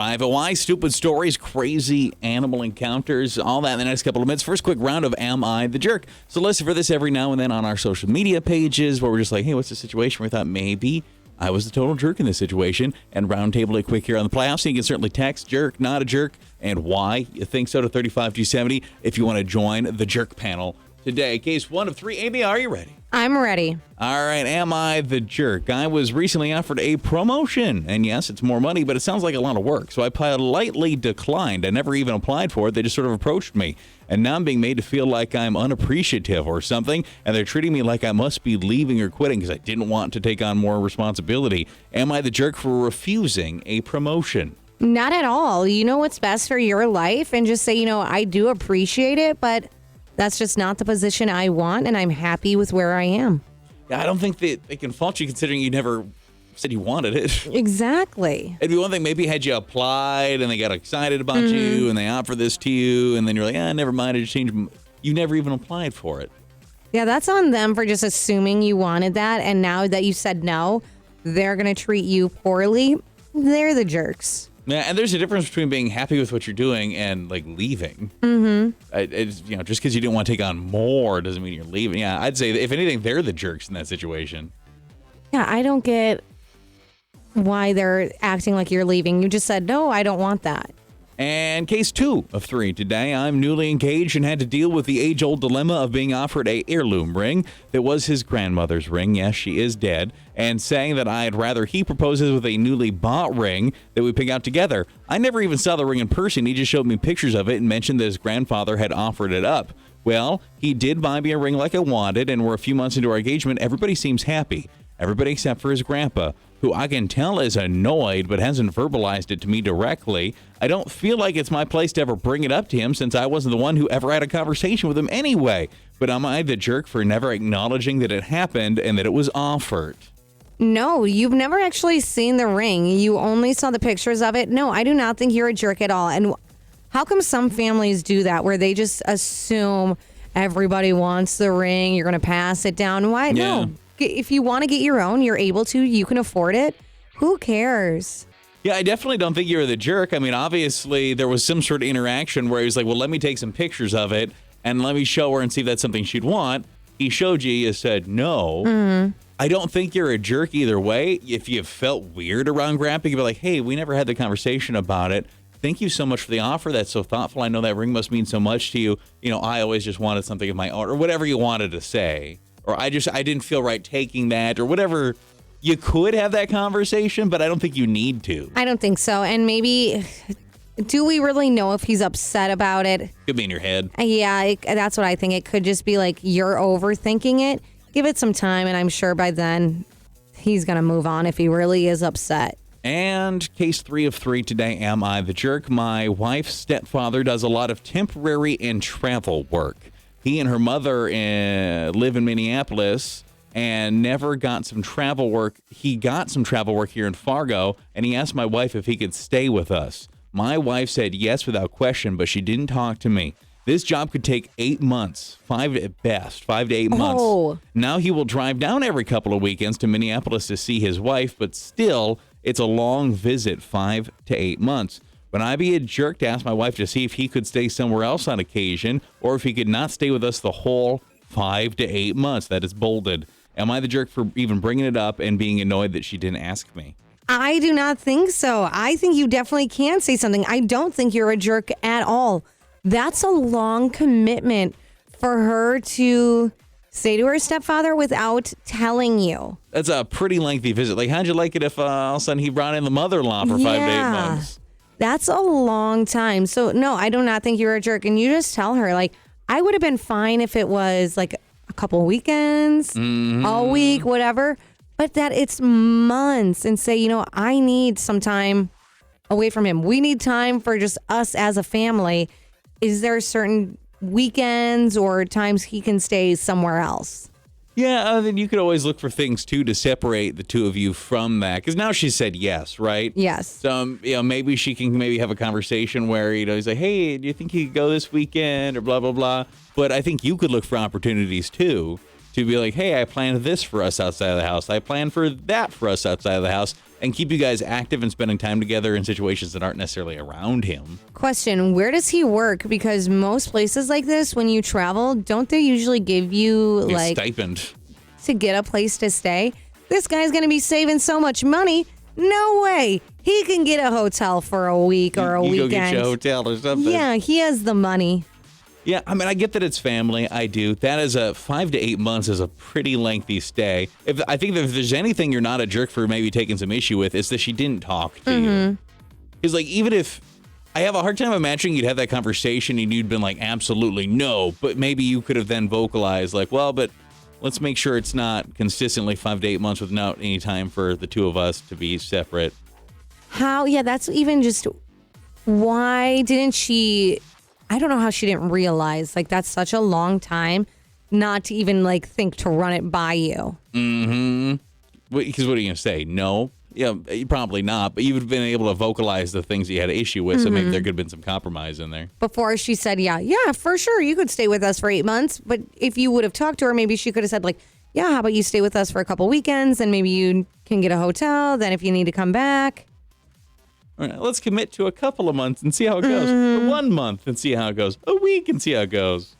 Private Why, stupid stories, crazy animal encounters, all that in the next couple of minutes. First, quick round of Am I the Jerk? So listen for this every now and then on our social media pages where we're just like, hey, what's the situation? We thought maybe I was the total jerk in this situation. And roundtable it quick here on the playoffs. So you can certainly text jerk, not a jerk, and why you think so to 35270 if you want to join the jerk panel today. Case 1 of 3. Amy, are you ready? I'm ready. All right, am I the jerk? I was recently offered a promotion, and yes, it's more money, but it sounds like a lot of work, so I politely declined. I never even applied for it. They just sort of approached me, and now I'm being made to feel like I'm unappreciative or something, and they're treating me like I must be leaving or quitting because I didn't want to take on more responsibility. Am I the jerk for refusing a promotion? Not at all. You know what's best for your life, and just say, I do appreciate it, but that's just not the position I want, and I'm happy with where I am. Yeah, I don't think that they can fault you considering you never said you wanted it. Exactly. It'd be one thing maybe had you applied and they got excited about you and they offer this to you and then you're like, never mind, I just changed. You never even applied for it. Yeah, that's on them for just assuming you wanted that, and now that you said no, they're going to treat you poorly. They're the jerks. Yeah, and there's a difference between being happy with what you're doing and like leaving. It's, just because you didn't want to take on more doesn't mean you're leaving. Yeah, I'd say that if anything, they're the jerks in that situation. Yeah, I don't get why they're acting like you're leaving. You just said, no, I don't want that. And case 2 of 3 today. I'm newly engaged and had to deal with the age-old dilemma of being offered a heirloom ring that was his grandmother's ring. Yes, she is dead. And saying that I'd rather he proposes with a newly bought ring that we pick out together. I never even saw the ring in person. He just showed me pictures of it and mentioned that his grandfather had offered it up. Well, he did buy me a ring like I wanted, and we're a few months into our engagement. Everybody seems happy. Everybody except for his grandpa, who I can tell is annoyed but hasn't verbalized it to me directly. I don't feel like it's my place to ever bring it up to him since I wasn't the one who ever had a conversation with him anyway. But am I the jerk for never acknowledging that it happened and that it was offered? No, you've never actually seen the ring. You only saw the pictures of it. No, I do not think you're a jerk at all. And how come some families do that where they just assume everybody wants the ring, you're going to pass it down? Why? Yeah. No. If you want to get your own, you're able to, you can afford it. Who cares? Yeah, I definitely don't think you're the jerk. I mean, obviously, there was some sort of interaction where he was like, well, let me take some pictures of it and let me show her and see if that's something she'd want. He showed you said no. I don't think you're a jerk either way. If you felt weird around Grandpa, you'd be like, hey, we never had the conversation about it. Thank you so much for the offer. That's so thoughtful. I know that ring must mean so much to you. I always just wanted something of my own, or whatever you wanted to say. Or I didn't feel right taking that, or whatever. You could have that conversation, but I don't think you need to. I don't think so. And maybe, do we really know if he's upset about it? Could be in your head. Yeah, that's what I think. It could just be like you're overthinking it. Give it some time, and I'm sure by then he's going to move on if he really is upset. And case 3 of 3 today, am I the jerk? My wife's stepfather does a lot of temporary and travel work. He and her mother live in Minneapolis and never got some travel work. He got some travel work here in Fargo, and he asked my wife if he could stay with us. My wife said yes without question, but she didn't talk to me. This job could take 8 months, 5 at best, 5 to 8 months. Oh. Now he will drive down every couple of weekends to Minneapolis to see his wife, but still, it's a long visit, 5 to 8 months. Would I be a jerk to ask my wife to see if he could stay somewhere else on occasion, or if he could not stay with us the whole 5 to 8 months? That is bolded. Am I the jerk for even bringing it up and being annoyed that she didn't ask me? I do not think so. I think you definitely can say something. I don't think you're a jerk at all. That's a long commitment for her to say to her stepfather without telling you. That's a pretty lengthy visit. Like, how'd you like it if all of a sudden he brought in the mother-in-law for 5 to 8 months? That's a long time. So, no, I do not think you're a jerk. And you just tell her, like, I would have been fine if it was, like, a couple weekends, a week, whatever. But that it's months and say, I need some time away from him. We need time for just us as a family. Is there certain weekends or times he can stay somewhere else? Yeah, then you could always look for things, too, to separate the two of you from that. Because now she said yes, right? Yes. So, maybe she can have a conversation where, he's like, hey, do you think you could go this weekend or blah, blah, blah. But I think you could look for opportunities, too. to be like, hey, I planned this for us outside of the house. I planned for that for us outside of the house, and keep you guys active and spending time together in situations that aren't necessarily around him. Question, where does he work? Because most places like this, when you travel, don't they usually give you A stipend. to get a place to stay? This guy's going to be saving so much money. No way. He can get a hotel for a week or a you weekend. Go get you a hotel or something. Yeah, he has the money. Yeah, I mean, I get that it's family. I do. That is 5 to 8 months is a pretty lengthy stay. I think that if there's anything you're not a jerk for maybe taking some issue with, it's that she didn't talk to you. Because, like, even if I have a hard time imagining you'd have that conversation and you'd been like, absolutely no, but maybe you could have then vocalized, like, well, but let's make sure it's not consistently 5 to 8 months without any time for the two of us to be separate. How? Yeah, that's even just why didn't she? I don't know how she didn't realize, like, that's such a long time not to even, like, think to run it by you. Mm-hmm. Because what are you going to say? No? Yeah, probably not. But you've been able to vocalize the things you had an issue with, so maybe there could have been some compromise in there. Before she said, yeah, for sure, you could stay with us for 8 months. But if you would have talked to her, maybe she could have said, like, yeah, how about you stay with us for a couple weekends, and maybe you can get a hotel, then if you need to come back. All right, let's commit to a couple of months and see how it goes. Or 1 month and see how it goes. A week and see how it goes.